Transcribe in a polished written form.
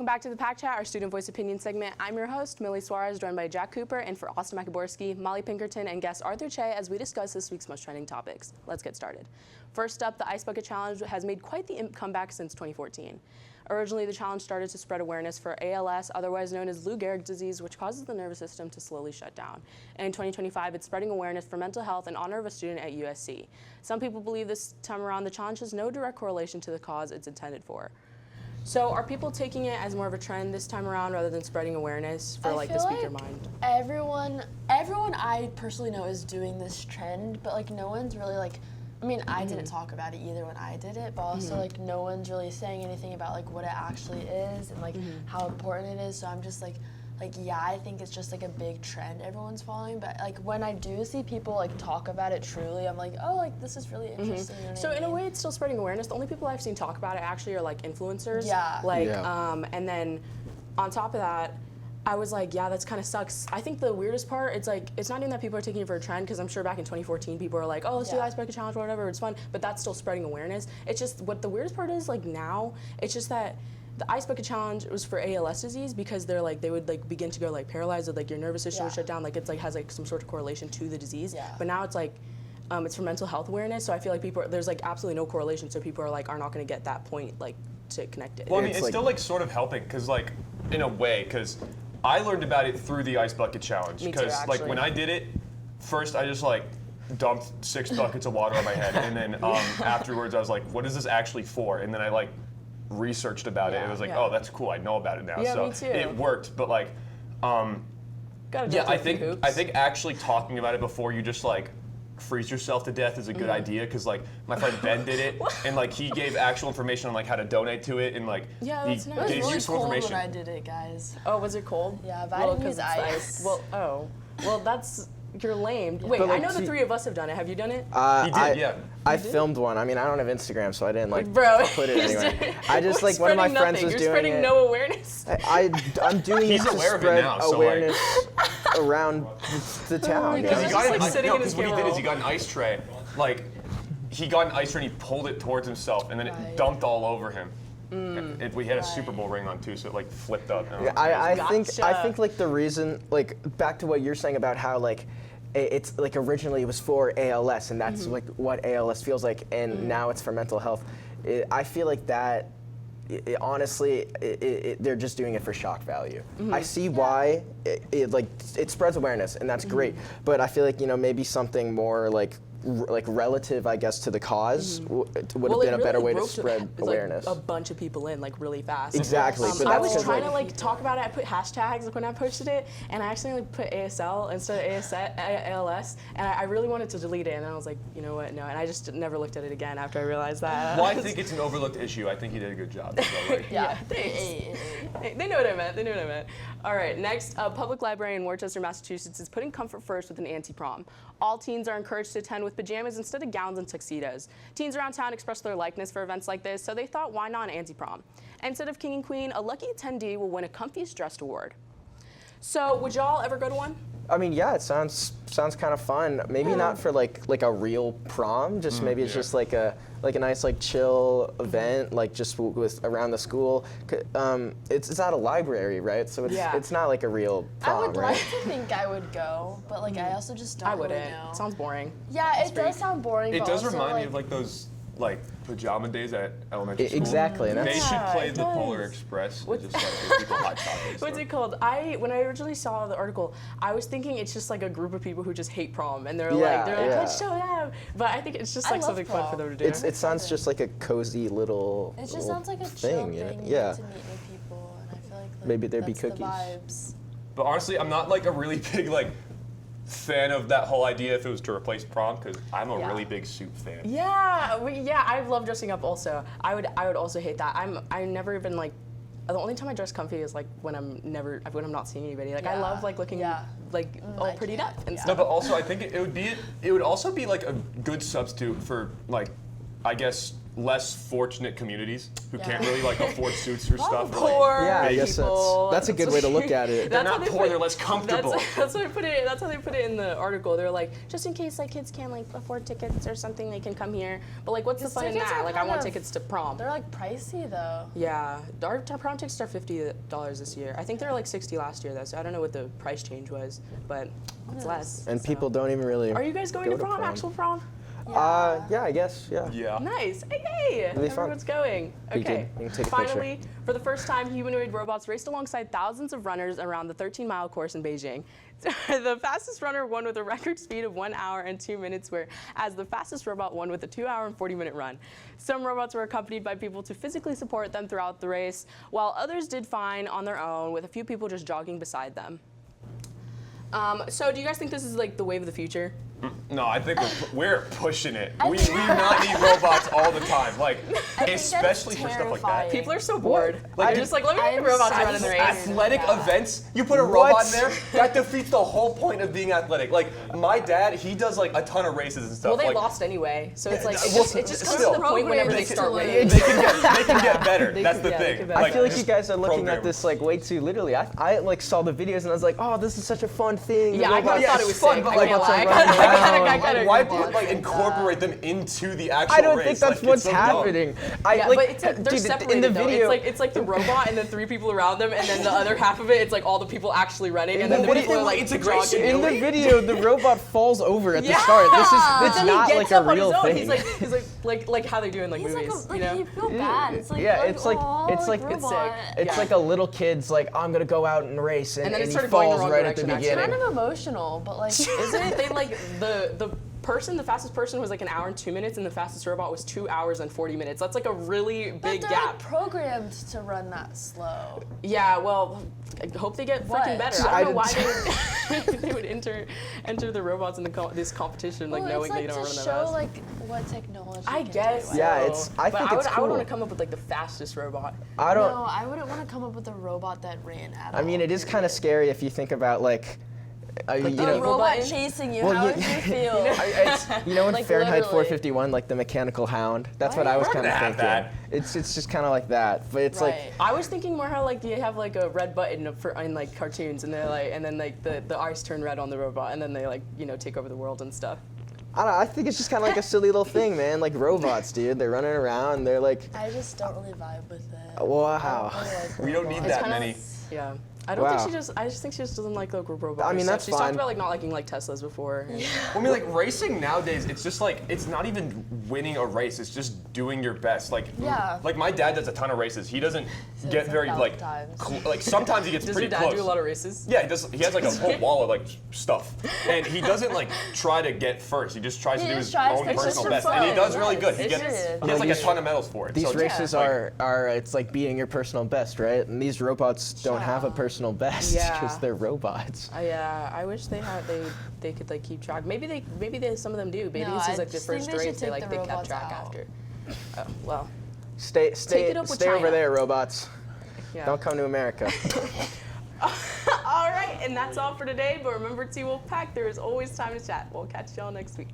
Welcome back to the Pack Chat, our student voice opinion segment. I'm your host, Millie Suarez, joined by Jack Cooper, and for Austin Macaborski, Molly Pinkerton, and guest Arthur Che as we discuss this week's most trending topics. Let's get started. First up, the Ice Bucket Challenge has made quite the comeback since 2014. Originally, the challenge started to spread awareness for ALS, otherwise known as Lou Gehrig's disease, which causes the nervous system to slowly shut down. And in 2025, it's spreading awareness for mental health in honor of a student at USC. Some people believe this time around the challenge has no direct correlation to the cause it's intended for. So are people taking it as more of a trend this time around rather than spreading awareness for the speaker mind? Everyone I personally know is doing this trend, but no one's really I didn't talk about it either when I did it, but also no one's really saying anything about what it actually is and how important it is. So I'm just yeah, I think it's just a big trend everyone's following. But when I do see people talk about it truly, I'm oh, this is really interesting. You know so in a way, it's still spreading awareness. The only people I've seen talk about it actually are influencers. Yeah. And then on top of that, I was yeah, that's kind of sucks. I think the weirdest part, it's not even that people are taking it for a trend, because I'm sure back in 2014 people were oh, let's do the Ice Bucket Challenge or whatever, it's fun, but that's still spreading awareness. It's just, what the weirdest part is now, it's just that the Ice Bucket Challenge was for ALS disease, because they're they would begin to go paralyzed, or your nervous system would shut down, it's has some sort of correlation to the disease. Yeah. But now it's it's for mental health awareness, so I feel people there's absolutely no correlation, so people are not going to get that point to connect it. Well, I mean, it's still sort of helping, because in a way, because I learned about it through the Ice Bucket Challenge, because when I did it, first I just dumped 6 buckets of water on my head, and then afterwards I was what is this actually for? And then I researched about it. It was oh, that's cool, I know about it now. Yeah, so me too. it worked, but yeah, I think actually talking about it before you just freeze yourself to death is a good idea, because my friend Ben did it, and he gave actual information on how to donate to it, and yeah, he that's nice. It was gave really useful cold information. when I did it, guys. Oh, was it cold? Yeah, but I didn't 'cause use it's ice. Well, that's, you're lame. Wait, But, I know the 3 of us have done it. Have you done it? He did, yeah. I filmed one. I mean, I don't have Instagram, so I didn't Bro, put it anywhere. I just We're one of my spreading friends nothing. was You're doing spreading it. no awareness. I'm doing He's it to aware of it spread now, so, awareness around the town. God. Yeah. He's just, sitting in his what he camera did is roll. he got an ice tray, he got an ice tray and he pulled it towards himself, and then it dumped all over him. We had a Super Bowl ring on too, so it flipped up. I Gotcha. think the reason, back to what you're saying about how it's originally it was for ALS, and that's what ALS feels like, and now it's for mental health. I feel that honestly, they're just doing it for shock value. I see why it spreads awareness, and that's great. But I feel maybe something more relative, I guess, to the cause would have been a better way to spread awareness. A bunch of people in really fast. Exactly. But I that's was 'cause, trying to talk about it. I put hashtags when I posted it, and I accidentally put ASL instead of ALS, and I really wanted to delete it, and I was you know what, no, and I just never looked at it again after I realized that. Well, I think it's an overlooked issue. I think you did a good job. So, Yeah, thanks. Hey, they know what I meant. All right, next, a public library in Worcester, Massachusetts is putting comfort first with an anti-prom. All teens are encouraged to attend with pajamas instead of gowns and tuxedos. Teens around town express their likeness for events like this, so they thought, why not an anti-prom? Instead of king and queen, a lucky attendee will win a comfiest dressed award. So, would y'all ever go to one? I mean, yeah, it sounds kind of fun. Maybe not for like a real prom. Just maybe it's just a nice chill event, just with around the school. It's at a library, right? So it's not a real prom, I would right? like to think I would go, but I also just don't I really wouldn't. know. It sounds boring. Yeah, it does sound boring. it but does also, remind me of those pajama days at elementary school. Exactly. And They that's, should play it the does. Polar Express. And just give people hot chocolate. What's it called? When I originally saw the article, I was thinking it's just a group of people who just hate prom, and they're like, let's show them. But I think it's just I love something fun prom. for them to do. it sounds just like a cozy little It just little sounds like a chill thing, thing. you know? You Yeah. get to meet new people, and I feel Maybe there'd be that's the cookies. vibes. But honestly, I'm not a really big fan of that whole idea if it was to replace prom, because I'm a really big suit fan. Yeah, I love dressing up also. I would also hate that. I never even the only time I dress comfy is when I'm not seeing anybody. I love looking all prettied up and No, stuff. but also I think it would also be a good substitute for I guess less fortunate communities who can't really like afford suits or stuff. Poor Yeah, I guess that's a good way to look at it. They're not poor, they're less comfortable. That's how they put it in the article. They're like, just in case like kids can't like afford tickets or something, they can come here. But like, what's the fun in that? Like, I want tickets to prom. They're like pricey though. Yeah, our prom tickets are $50 this year. I think they were like $60 last year though, so I don't know what the price change was, but it's less. And people don't even really. Are you guys going to prom? Actual prom? Yeah, I guess. Yeah. Yeah. Nice. Hey, everyone's going. Okay. You can take a Finally, for the first time, humanoid robots raced alongside thousands of runners around the 13-mile course in Beijing. The fastest runner won with a record speed of 1 hour and 2 minutes, whereas the fastest robot won with a 2 hour and 40-minute run. Some robots were accompanied by people to physically support them throughout the race, while others did fine on their own, with a few people just jogging beside them. So do you guys think this is like the wave of the future? No, I think we're pushing it. We do not need robots all the time, like especially for stuff like that. People are so bored. Like, they're just like, let me get robots running the race. Athletic events, you put a robot in there, that defeats the whole point of being athletic. Like my dad, he does like a ton of races and stuff. Well, they like, lost anyway, so it's like it just comes still, to the point whenever they start winning. They can get better. That's the thing. I feel like you guys are looking at this like way too literally. I like saw the videos and I was like, oh, this is such a fun thing. Yeah, I kind of thought it was fun, sick. but I can't lie. Why people like incorporate them into the actual race? I don't think that's what's happening. But they're separated in the though. video. It's like the robot and the 3 people around them, and then the other half of it, it's like all the people actually running, and then the people are like jogging. In the video, the robot falls over at the start. This is not like a real thing. He's like how they do in like movies. Like you feel bad. It's like it's like a little kid's like, I'm gonna go out and race, and then it he started going the falls wrong right at the direction, beginning. kind of emotional, but like Isn't it? They like the fastest person was like 1 hour and 2 minutes, and the fastest robot was 2 hours and 40 minutes. That's like a really big they're gap. Like programmed to run that slow. Yeah, well, I hope they get freaking better. I don't know why they would enter the robots in this competition, like knowing they don't run that fast. It's like to show like what technology. I guess. Yeah, I think it's cool. I would want to come up with like the fastest robot. No, I wouldn't want to come up with a robot that ran at all. I mean, it is kind of scary if you think about like. A robot chasing you. How would you feel? In Like, Fahrenheit literally. 451, like the mechanical hound. That's what I was kind of thinking. It's just kind of like that, but it's like. I was thinking more how like you have like a red button in like cartoons, and they're like, and then like the eyes turn red on the robot, and then they like take over the world and stuff. I don't know, I think it's just kind of like a silly little thing, man. Like robots, dude. They're running around. They're like. I just don't really vibe with it. Wow. We don't need that many. Yeah. I don't think I just think she just doesn't like robots. I mean, that's She's fine. talked about like not liking like Teslas before. Well, I mean, like racing nowadays, it's just like it's not even winning a race. It's just doing your best. Like, like my dad does a ton of races. He doesn't get very like sometimes he gets Does pretty your dad close. do a lot of races? Yeah, he does. He has like a whole wall of like stuff, and he doesn't like try to get first. He just tries to do his own personal best, and he does really good. He has like a ton of medals for it. These races are it's like beating your personal best, right? And these robots don't have a personal best because they're robots. I wish they could like keep track. Maybe some of them do. Maybe this is like the first race they kept track after. Oh, well. Stay over there, robots. Yeah. Don't come to America. All right, and that's all for today. But remember, Wolfpack, there is always time to chat. We'll catch y'all next week.